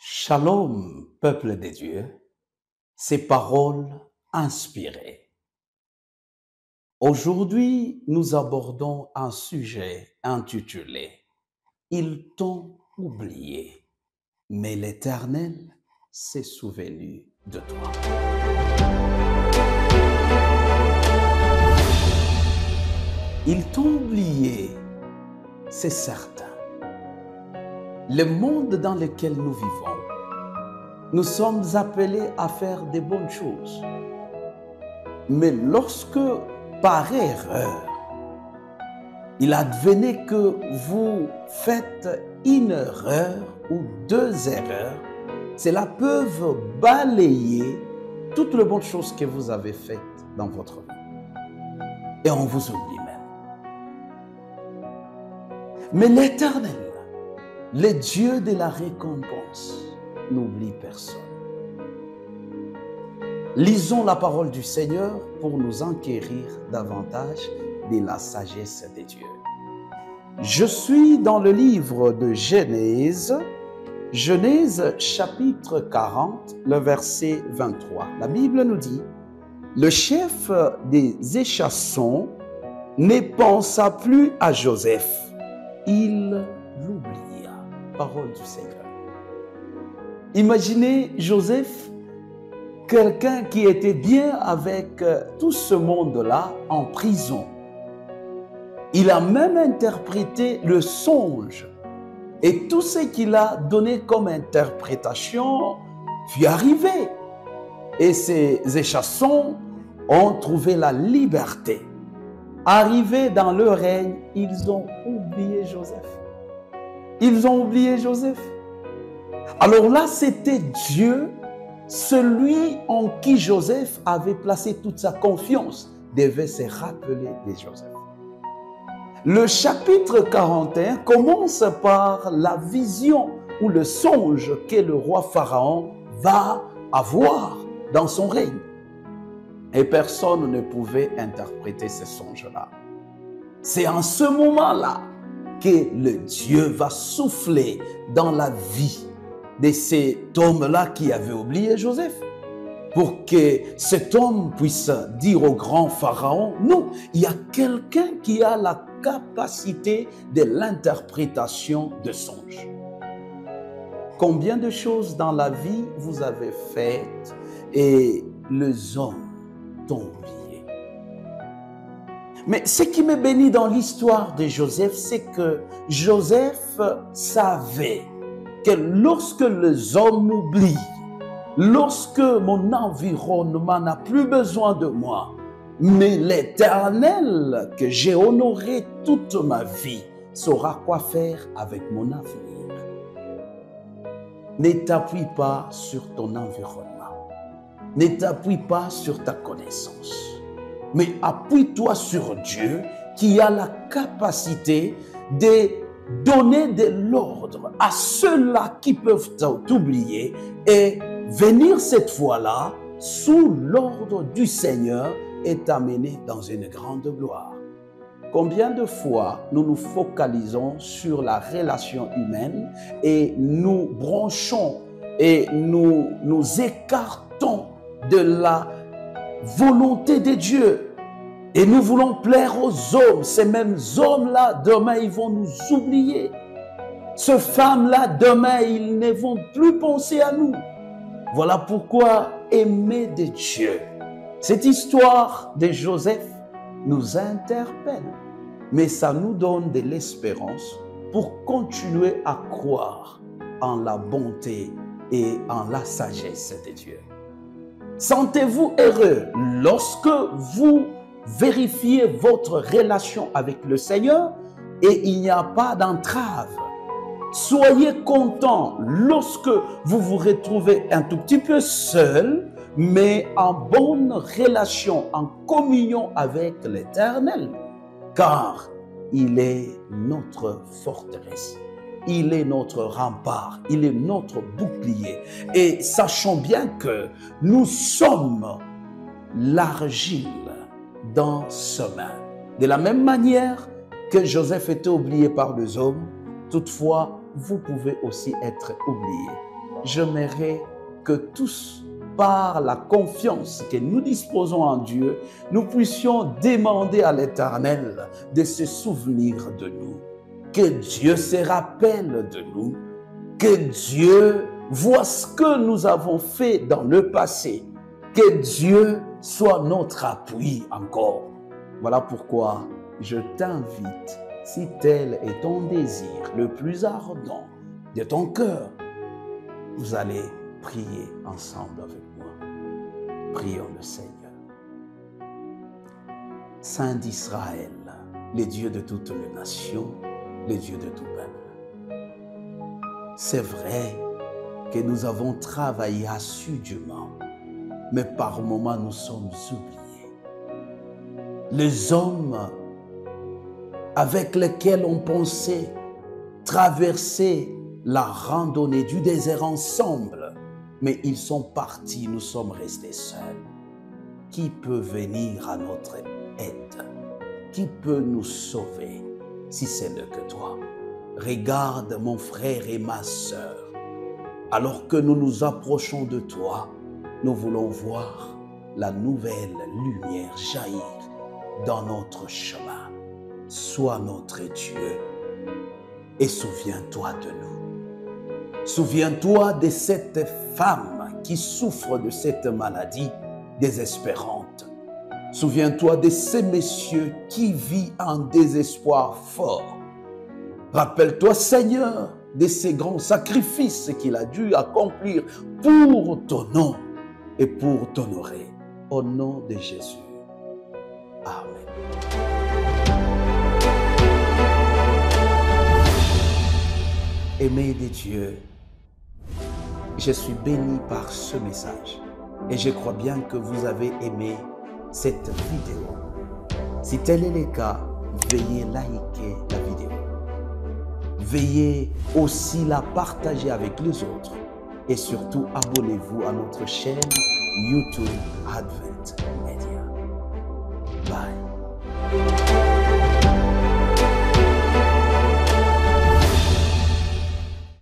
Shalom, peuple de Dieu, ces paroles inspirées. Aujourd'hui, nous abordons un sujet intitulé « Ils t'ont oublié, mais l'Éternel s'est souvenu de toi ». Ils t'ont oublié, c'est certain. Le monde dans lequel nous vivons, nous sommes appelés à faire des bonnes choses. Mais lorsque, par erreur, il advenait que vous faites une erreur ou deux erreurs, cela peut balayer toutes les bonnes choses que vous avez faites dans votre vie. Et on vous oublie même. Mais l'Éternel, le Dieu de la récompense, n'oublie personne. Lisons la parole du Seigneur pour nous enquérir davantage de la sagesse de Dieu. Je suis dans le livre de Genèse, Genèse chapitre 40, le verset 23. La Bible nous dit, « Le chef des échassons ne pensa plus à Joseph, il l'oublia. » Parole du Seigneur. Imaginez Joseph, quelqu'un qui était bien avec tout ce monde-là en prison. Il a même interprété le songe et tout ce qu'il a donné comme interprétation fut arrivé. Et ces échassons ont trouvé la liberté. Arrivés dans leur règne, ils ont oublié Joseph. Ils ont oublié Joseph. Alors là, c'était Dieu, celui en qui Joseph avait placé toute sa confiance, devait se rappeler de Joseph. Le chapitre 41 commence par la vision ou le songe que le roi Pharaon va avoir dans son règne. Et personne ne pouvait interpréter ce songe-là. C'est en ce moment-là que le Dieu va souffler dans la vie de cet homme-là qui avait oublié Joseph, pour que cet homme puisse dire au grand Pharaon, non, il y a quelqu'un qui a la capacité de l'interprétation de songes. Combien de choses dans la vie vous avez faites et les hommes t'ont oublié? Mais ce qui me bénit dans l'histoire de Joseph, c'est que Joseph savait que lorsque les hommes m'oublient, lorsque mon environnement n'a plus besoin de moi, mais l'Éternel que j'ai honoré toute ma vie saura quoi faire avec mon avenir. Ne t'appuie pas sur ton environnement, ne t'appuie pas sur ta connaissance, mais appuie-toi sur Dieu qui a la capacité de donner de l'ordre à ceux-là qui peuvent t'oublier et venir cette fois-là sous l'ordre du Seigneur et t'amener dans une grande gloire. Combien de fois nous nous focalisons sur la relation humaine et nous branchons et nous écartons de la volonté de Dieu. Et nous voulons plaire aux hommes. Ces mêmes hommes-là, demain, ils vont nous oublier. Ces femmes-là, demain, ils ne vont plus penser à nous. Voilà pourquoi aimer de Dieu. Cette histoire de Joseph nous interpelle. Mais ça nous donne de l'espérance pour continuer à croire en la bonté et en la sagesse de Dieu. Sentez-vous heureux lorsque vous vérifiez votre relation avec le Seigneur et il n'y a pas d'entrave. Soyez content lorsque vous vous retrouvez un tout petit peu seul, mais en bonne relation, en communion avec l'Éternel, car il est notre forteresse. Il est notre rempart, il est notre bouclier. Et sachons bien que nous sommes l'argile dans ses mains. De la même manière que Joseph était oublié par les hommes, toutefois, vous pouvez aussi être oublié j'aimerais que tous, par la confiance que nous disposons en Dieu, nous puissions demander à l'Éternel de se souvenir de nous. Que Dieu se rappelle de nous. Que Dieu voit ce que nous avons fait dans le passé. Que Dieu soit notre appui encore. Voilà pourquoi je t'invite, si tel est ton désir le plus ardent de ton cœur, vous allez prier ensemble avec moi. Prions le Seigneur. Saint d'Israël, le Dieu de toutes les nations, le Dieu de tout peuple. C'est vrai que nous avons travaillé assidûment, mais par moments nous sommes oubliés. Les hommes avec lesquels on pensait traverser la randonnée du désert ensemble, mais ils sont partis, nous sommes restés seuls. Qui peut venir à notre aide? Qui peut nous sauver si ce n'est que toi? Regarde mon frère et ma sœur. Alors que nous nous approchons de toi, nous voulons voir la nouvelle lumière jaillir dans notre chemin. Sois notre Dieu et souviens-toi de nous. Souviens-toi de cette femme qui souffre de cette maladie désespérante. Souviens-toi de ces messieurs qui vivent un désespoir fort. Rappelle-toi, Seigneur, de ces grands sacrifices qu'il a dû accomplir pour ton nom et pour t'honorer. Au nom de Jésus. Amen. Aimés de Dieu, je suis béni par ce message et je crois bien que vous avez aimé cette vidéo. Si tel est le cas, veuillez liker la vidéo. Veuillez aussi la partager avec les autres et surtout abonnez-vous à notre chaîne YouTube Advent Media. Bye.